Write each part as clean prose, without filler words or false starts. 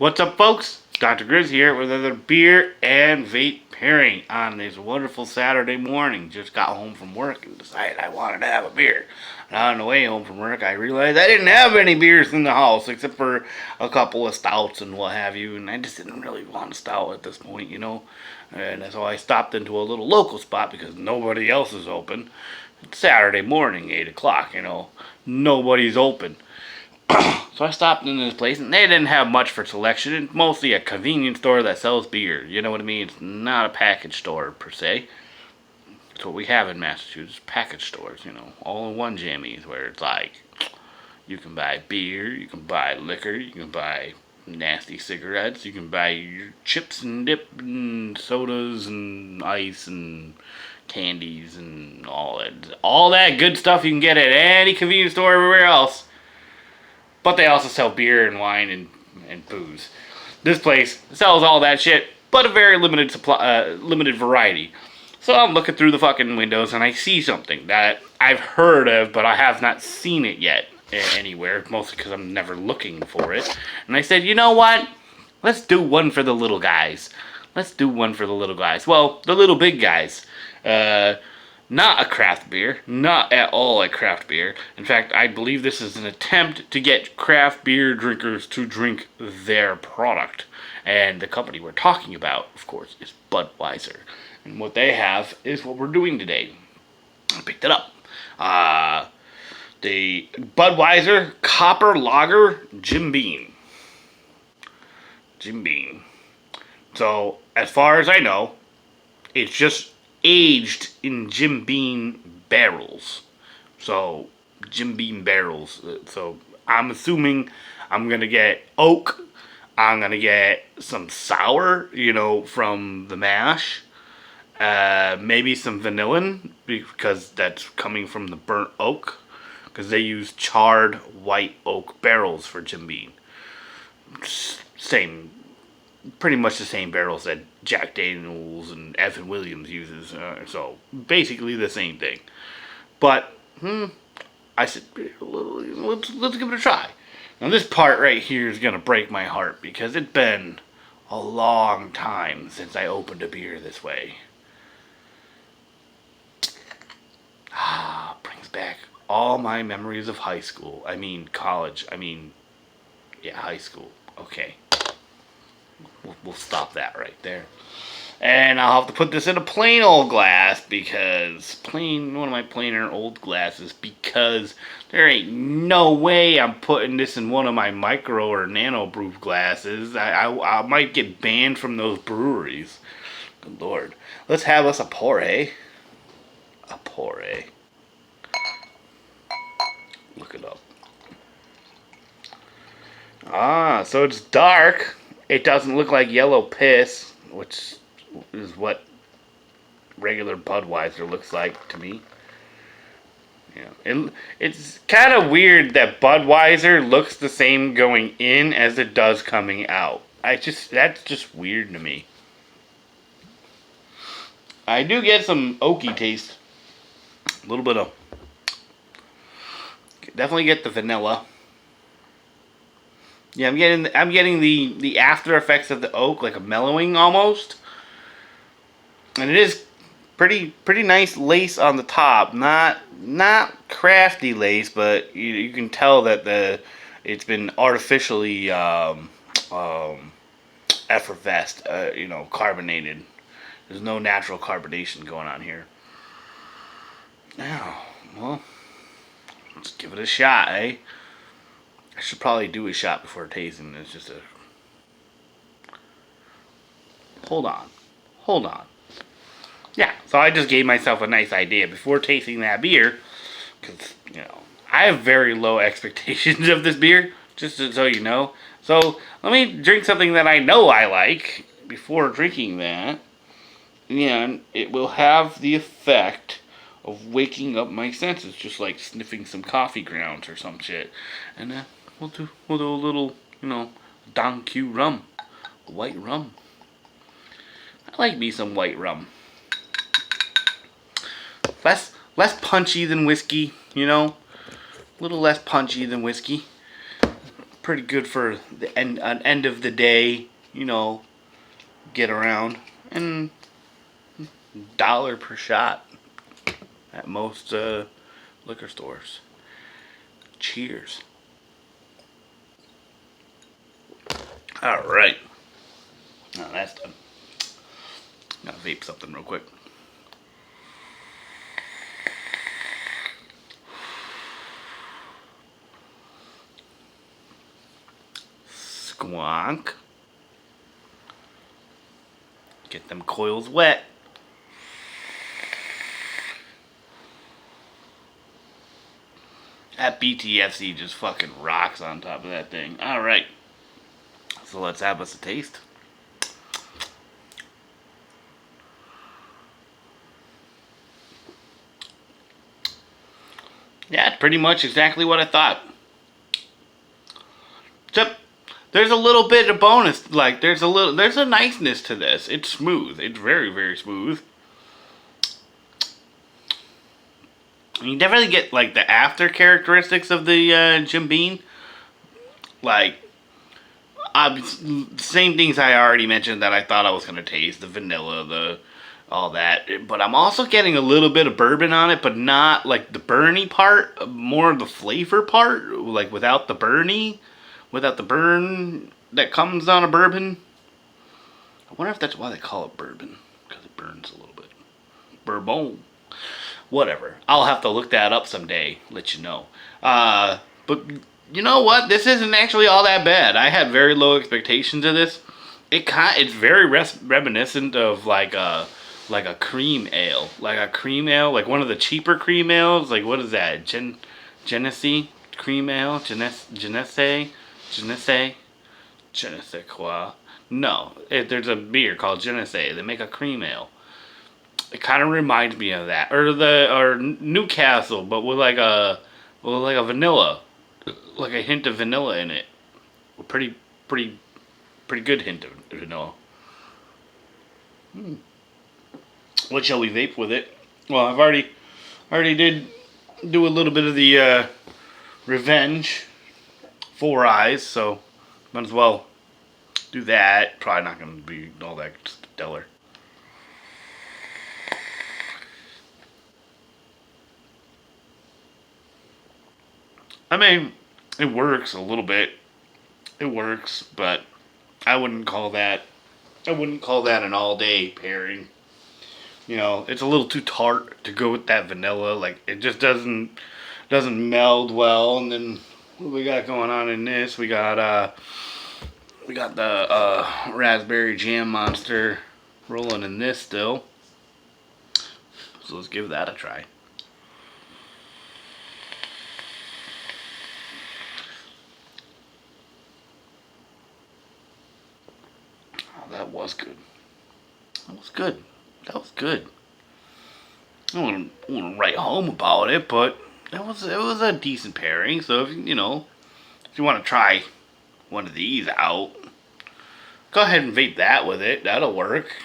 What's up, folks? Dr. Grizz here with another beer and vape pairing on this wonderful Saturday morning. Just got home from work and decided I wanted to have a beer. And on the way home from work, I realized I didn't have any beers in the house except for a couple of stouts and what have you. And I just didn't really want a stout at this point, you know. And so I stopped into a little local spot because nobody else is open. It's Saturday morning, 8 o'clock, you know. Nobody's open. So I stopped into this place, and they didn't have much for selection. It's mostly a convenience store that sells beer. You know what I mean? It's not a package store, per se. It's what we have in Massachusetts, package stores, you know. All-in-one jammies, where it's like, you can buy beer, you can buy liquor, you can buy nasty cigarettes, you can buy your chips and dip and sodas and ice and candies and all that good stuff you can get at any convenience store everywhere else. But they also sell beer and wine and booze. This place sells all that shit, but a very limited limited variety. So I'm looking through the fucking windows and I see something that I've heard of, but I have not seen it yet anywhere, mostly because I'm never looking for it. And I said, you know what? Let's do one for the little guys. Let's do one for the little guys. Well, the little big guys. Not a craft beer. Not at all a craft beer. In fact, I believe this is an attempt to get craft beer drinkers to drink their product. And the company we're talking about, of course, is Budweiser. And what they have is what we're doing today. I picked it up. The Budweiser Copper Lager Jim Beam. Jim Beam. So, as far as I know, it's just aged in Jim Beam barrels. So, Jim Beam barrels. So, I'm assuming I'm going to get oak. I'm going to get some sour, you know, from the mash. Maybe some vanillin, because that's coming from the burnt oak. Because they use charred white oak barrels for Jim Beam. Pretty much the same barrels that Jack Daniels and Evan Williams uses. So, basically the same thing. But, I said, let's give it a try. Now, this part right here is going to break my heart because it's been a long time since I opened a beer this way. Brings back all my memories of high school. I mean, college. High school. Okay. We'll stop that right there. And I'll have to put this in a plain old glass one of my plainer old glasses, because there ain't no way I'm putting this in one of my micro or nano brew glasses. I might get banned from those breweries. Good Lord. Let's have us a pour. A pour. Look it up. So it's dark. It doesn't look like yellow piss, which is what regular Budweiser looks like to me. It's kind of weird that Budweiser looks the same going in as it does coming out. That's just weird to me. I do get some oaky taste. A little bit of... Definitely get the vanilla. Yeah, I'm getting the after effects of the oak, like a mellowing almost. And it is pretty nice lace on the top. Not crafty lace, but you can tell that it's been artificially effervesced, carbonated. There's no natural carbonation going on here. Now, well, let's give it a shot, eh? I should probably do a shot before tasting this. Hold on. Yeah, so I just gave myself a nice idea before tasting that beer, because, I have very low expectations of this beer, just so you know. So, let me drink something that I know I like before drinking that, and it will have the effect of waking up my senses, just like sniffing some coffee grounds or some shit. And we'll do a little, Don Q rum, white rum. I like me some white rum. Less punchy than whiskey, a little less punchy than whiskey. pretty good for the end of the day, get around. And $1 per shot at most liquor stores. Cheers. All right. Now that's done. Gotta vape something real quick. Squonk. Get them coils wet. That BTFC just fucking rocks on top of that thing. Alright. So let's have us a taste. Yeah, it's pretty much exactly what I thought. Except there's a little bit of bonus. Like there's a niceness to this. It's smooth. It's very, very smooth. You definitely get like the after characteristics of the Jim Beam. Like, same things I already mentioned that I thought I was gonna taste: the vanilla, all that. But I'm also getting a little bit of bourbon on it, but not like the burny part. More of the flavor part, like without the burn that comes on a bourbon. I wonder if that's why they call it bourbon, because it burns a little bit. Bourbon. Whatever. I'll have to look that up someday. Let you know. But you know what? This isn't actually all that bad. I had very low expectations of this. It's very reminiscent of like a cream ale, like one of the cheaper cream ales. Like what is that? Genesee cream ale, Genesee quoi? No, there's a beer called Genesee. They make a cream ale. It kind of reminds me of that, or Newcastle, but with like a vanilla, like a hint of vanilla in it. A pretty good hint of vanilla. What shall we vape with it? Well, I've already did do a little bit of the Revenge 4 Eyes, so might as well do that. Probably not going to be all that stellar. I mean, it works a little bit. It works, but I wouldn't call that an all-day pairing. It's a little too tart to go with that vanilla. Like it just doesn't meld well. And then what we got going on in this? We got the raspberry jam monster rolling in this still. So let's give that a try. That was good. That was good. I wouldn't write home about it, but it was a decent pairing. So if you want to try one of these out, go ahead and vape that with it. That'll work.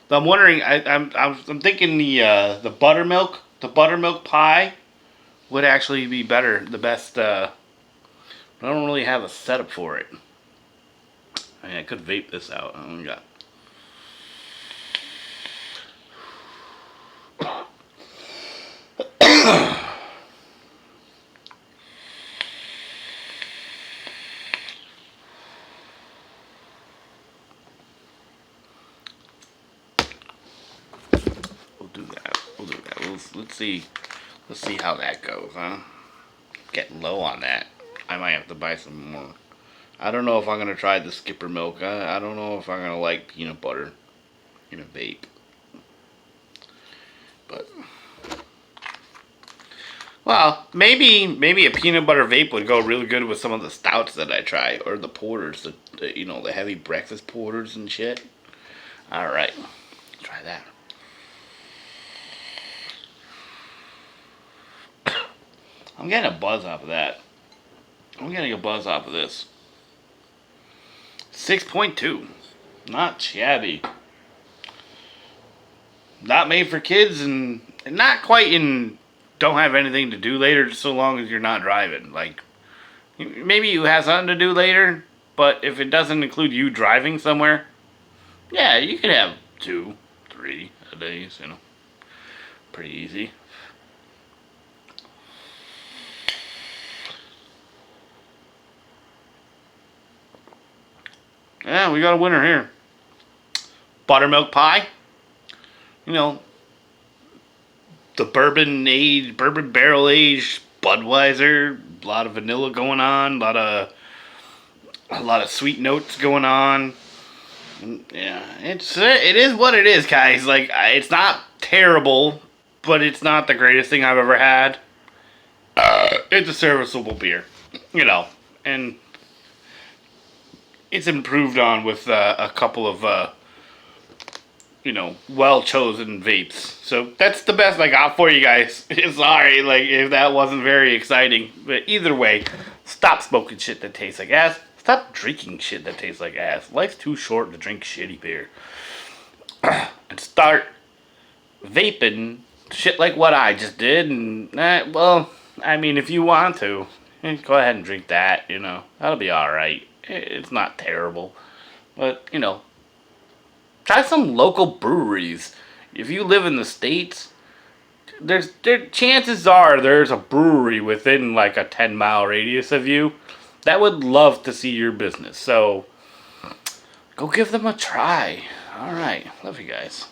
But I'm wondering. I'm thinking the buttermilk pie would actually be better. The best. I don't really have a setup for it. I mean, I could vape this out. I don't got. We'll do that. Let's see how that goes, huh? Getting low on that. I might have to buy some more. I don't know if I'm gonna try the Skipper milk. I don't know if I'm gonna like peanut butter in a vape. But well, maybe a peanut butter vape would go really good with some of the stouts that I try, or the porters, the heavy breakfast porters and shit. All right, try that. I'm getting a buzz off of that. I'm getting a buzz off of this. 6.2. Not shabby. Not made for kids and not quite in don't have anything to do later so long as you're not driving. Like, Maybe you have something to do later, but if it doesn't include you driving somewhere, yeah, you could have 2, 3 a day, you know. Pretty easy. Yeah, we got a winner here. Buttermilk pie. You know, the bourbon barrel aged Budweiser. A lot of vanilla going on. A lot of sweet notes going on. Yeah, it is what it is, guys. Like, it's not terrible, but it's not the greatest thing I've ever had. It's a serviceable beer, you know, and it's improved on with a couple of you know, well chosen vapes. So that's the best I got for you guys. Sorry, like, if that wasn't very exciting, but either way, stop smoking shit that tastes like ass. Stop drinking shit that tastes like ass. Life's too short to drink shitty beer. And start vaping shit like what I just did. And, well, I mean, if you want to, go ahead and drink that, you know. That'll be alright. It's not terrible. But, you know, try some local breweries. If you live in the States, chances are there's a brewery within like a 10-mile radius of you that would love to see your business. So, go give them a try. Alright, love you guys.